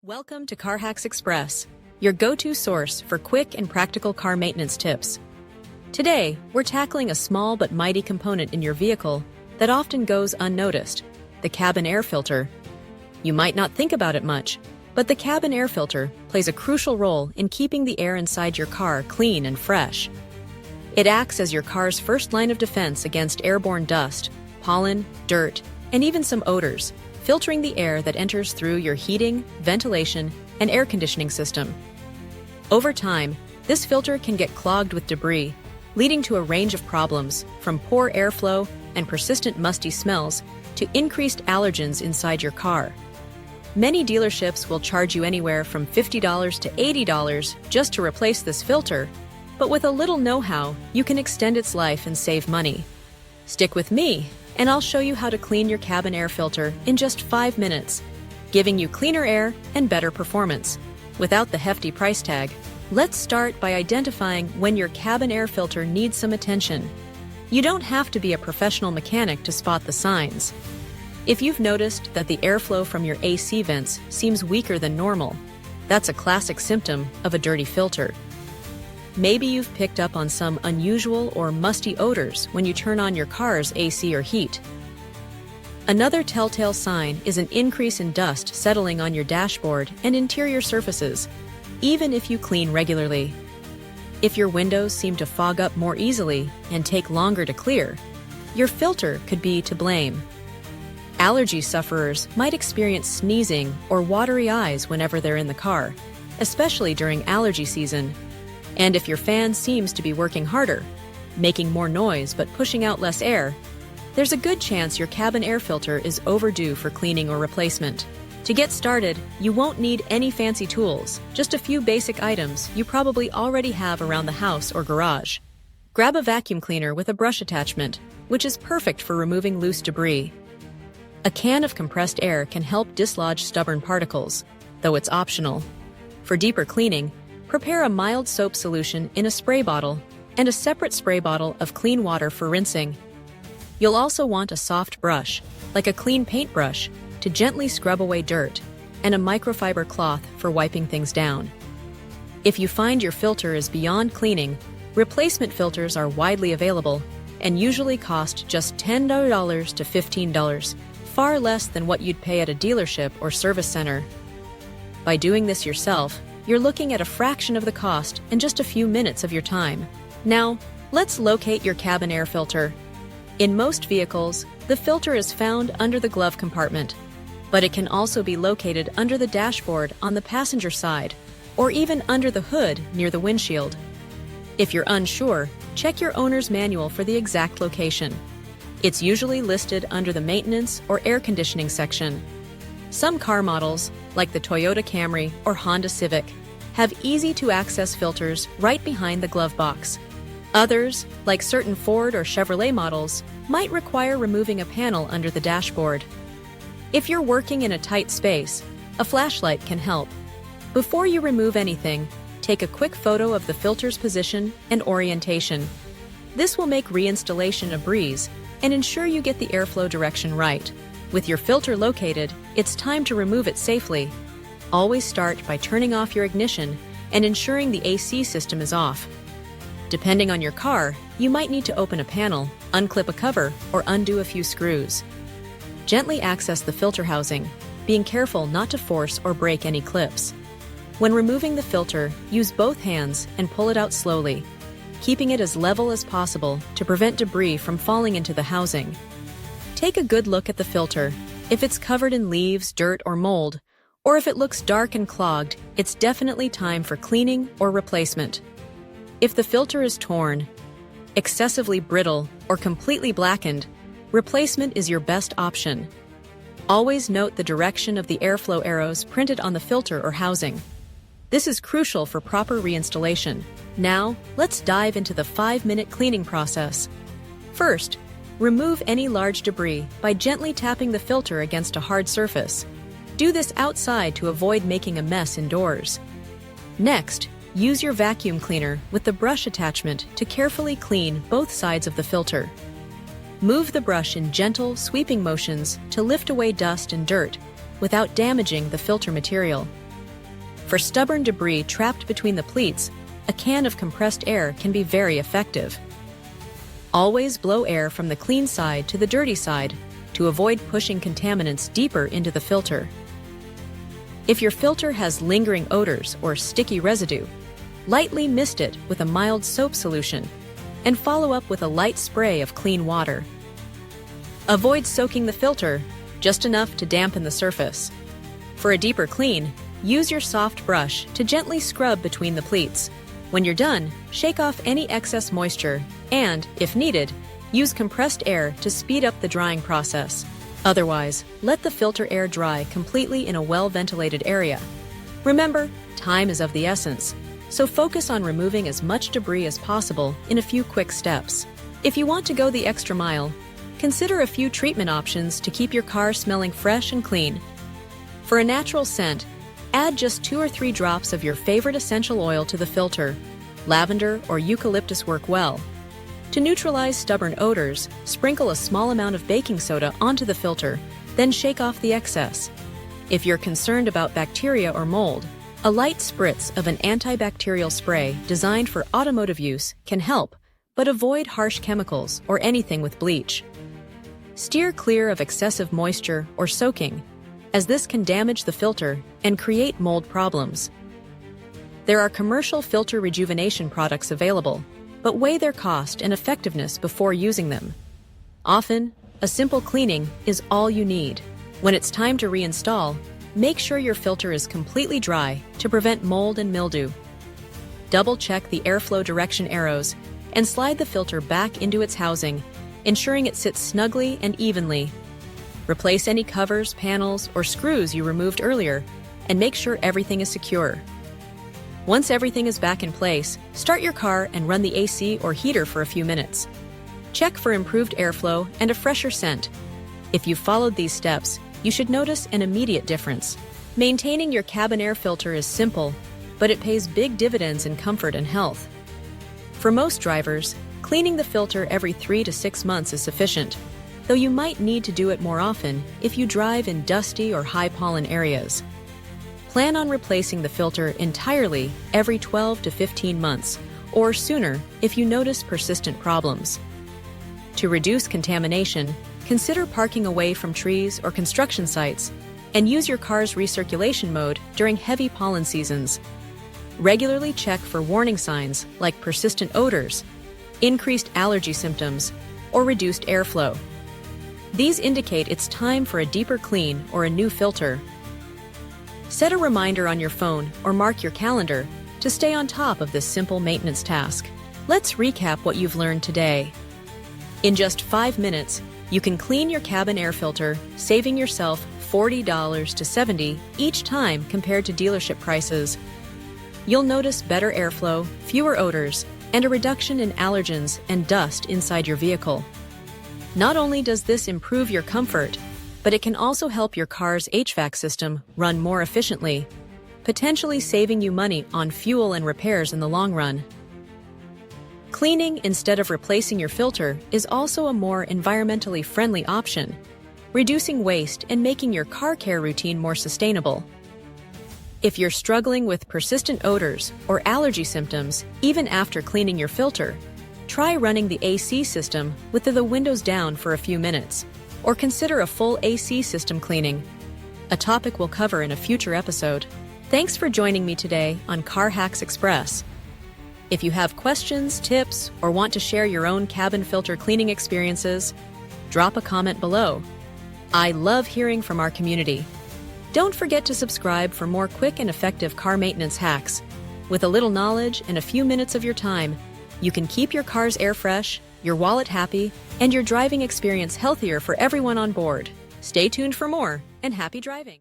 Welcome to Car Hacks Express, your go-to source for quick and practical car maintenance tips. Today, we're tackling a small but mighty component in your vehicle that often goes unnoticed, the cabin air filter. You might not think about it much, but the cabin air filter plays a crucial role in keeping the air inside your car clean and fresh. It acts as your car's first line of defense against airborne dust, pollen, dirt, and even some odors, filtering the air that enters through your heating, ventilation, and air conditioning system. Over time, this filter can get clogged with debris, leading to a range of problems from poor airflow and persistent musty smells to increased allergens inside your car. Many dealerships will charge you anywhere from $50 to $80 just to replace this filter, but with a little know-how, you can extend its life and save money. Stick with me, and I'll show you how to clean your cabin air filter in just 5 minutes, giving you cleaner air and better performance. Without the hefty price tag, let's start by identifying when your cabin air filter needs some attention. You don't have to be a professional mechanic to spot the signs. If you've noticed that the airflow from your AC vents seems weaker than normal, that's a classic symptom of a dirty filter. Maybe you've picked up on some unusual or musty odors when you turn on your car's AC or heat. Another telltale sign is an increase in dust settling on your dashboard and interior surfaces, even if you clean regularly. If your windows seem to fog up more easily and take longer to clear, your filter could be to blame. Allergy sufferers might experience sneezing or watery eyes whenever they're in the car, especially during allergy season. And if your fan seems to be working harder, making more noise but pushing out less air, there's a good chance your cabin air filter is overdue for cleaning or replacement. To get started, you won't need any fancy tools, just a few basic items you probably already have around the house or garage. Grab a vacuum cleaner with a brush attachment, which is perfect for removing loose debris. A can of compressed air can help dislodge stubborn particles, though it's optional. For deeper cleaning, prepare a mild soap solution in a spray bottle and a separate spray bottle of clean water for rinsing. You'll also want a soft brush, like a clean paintbrush, to gently scrub away dirt, and a microfiber cloth for wiping things down. If you find your filter is beyond cleaning, replacement filters are widely available and usually cost just $10 to $15, far less than what you'd pay at a dealership or service center. By doing this yourself, you're looking at a fraction of the cost and just a few minutes of your time. Now, let's locate your cabin air filter. In most vehicles, the filter is found under the glove compartment, but it can also be located under the dashboard on the passenger side, or even under the hood near the windshield. If you're unsure, check your owner's manual for the exact location. It's usually listed under the maintenance or air conditioning section. Some car models, like the Toyota Camry or Honda Civic, have easy-to-access filters right behind the glove box. Others, like certain Ford or Chevrolet models, might require removing a panel under the dashboard. If you're working in a tight space, a flashlight can help. Before you remove anything, take a quick photo of the filter's position and orientation. This will make reinstallation a breeze and ensure you get the airflow direction right. With your filter located, it's time to remove it safely. Always start by turning off your ignition and ensuring the AC system is off. Depending on your car, you might need to open a panel, unclip a cover, or undo a few screws. Gently access the filter housing, being careful not to force or break any clips. When removing the filter, use both hands and pull it out slowly, keeping it as level as possible to prevent debris from falling into the housing. Take a good look at the filter. If it's covered in leaves, dirt, or mold, or if it looks dark and clogged, it's definitely time for cleaning or replacement. If the filter is torn, excessively brittle, or completely blackened, replacement is your best option. Always note the direction of the airflow arrows printed on the filter or housing. This is crucial for proper reinstallation. Now, let's dive into the 5-minute cleaning process. First, remove any large debris by gently tapping the filter against a hard surface. Do this outside to avoid making a mess indoors. Next, use your vacuum cleaner with the brush attachment to carefully clean both sides of the filter. Move the brush in gentle, sweeping motions to lift away dust and dirt without damaging the filter material. For stubborn debris trapped between the pleats, a can of compressed air can be very effective. Always blow air from the clean side to the dirty side to avoid pushing contaminants deeper into the filter. If your filter has lingering odors or sticky residue, lightly mist it with a mild soap solution and follow up with a light spray of clean water. Avoid soaking the filter, just enough to dampen the surface. For a deeper clean, use your soft brush to gently scrub between the pleats. When you're done, shake off any excess moisture and, if needed, use compressed air to speed up the drying process. Otherwise, let the filter air dry completely in a well-ventilated area. Remember, time is of the essence, so focus on removing as much debris as possible in a few quick steps. If you want to go the extra mile, consider a few treatment options to keep your car smelling fresh and clean. For a natural scent, add just 2 or 3 drops of your favorite essential oil to the filter. Lavender or eucalyptus work well. To neutralize stubborn odors, sprinkle a small amount of baking soda onto the filter, then shake off the excess. If you're concerned about bacteria or mold, a light spritz of an antibacterial spray designed for automotive use can help, but avoid harsh chemicals or anything with bleach. Steer clear of excessive moisture or soaking, as this can damage the filter and create mold problems. There are commercial filter rejuvenation products available, but weigh their cost and effectiveness before using them. Often, a simple cleaning is all you need. When it's time to reinstall, make sure your filter is completely dry to prevent mold and mildew. Double-check the airflow direction arrows and slide the filter back into its housing, ensuring it sits snugly and evenly. Replace any covers, panels, or screws you removed earlier, and make sure everything is secure. Once everything is back in place, start your car and run the AC or heater for a few minutes. Check for improved airflow and a fresher scent. If you've followed these steps, you should notice an immediate difference. Maintaining your cabin air filter is simple, but it pays big dividends in comfort and health. For most drivers, cleaning the filter every 3 to 6 months is sufficient, though you might need to do it more often if you drive in dusty or high-pollen areas. Plan on replacing the filter entirely every 12 to 15 months, or sooner if you notice persistent problems. To reduce contamination, consider parking away from trees or construction sites, and use your car's recirculation mode during heavy pollen seasons. Regularly check for warning signs like persistent odors, increased allergy symptoms, or reduced airflow. These indicate it's time for a deeper clean or a new filter. Set a reminder on your phone or mark your calendar to stay on top of this simple maintenance task. Let's recap what you've learned today. In just 5 minutes, you can clean your cabin air filter, saving yourself $40 to $70 each time compared to dealership prices. You'll notice better airflow, fewer odors, and a reduction in allergens and dust inside your vehicle. Not only does this improve your comfort, but it can also help your car's HVAC system run more efficiently, potentially saving you money on fuel and repairs in the long run. Cleaning instead of replacing your filter is also a more environmentally friendly option, reducing waste and making your car care routine more sustainable. If you're struggling with persistent odors or allergy symptoms even after cleaning your filter, try running the AC system with the windows down for a few minutes, or consider a full AC system cleaning, a topic we'll cover in a future episode. Thanks for joining me today on Car Hacks Express. If you have questions, tips, or want to share your own cabin filter cleaning experiences, drop a comment below. I love hearing from our community. Don't forget to subscribe for more quick and effective car maintenance hacks. With a little knowledge and a few minutes of your time, you can keep your car's air fresh, your wallet happy, and your driving experience healthier for everyone on board. Stay tuned for more, and happy driving!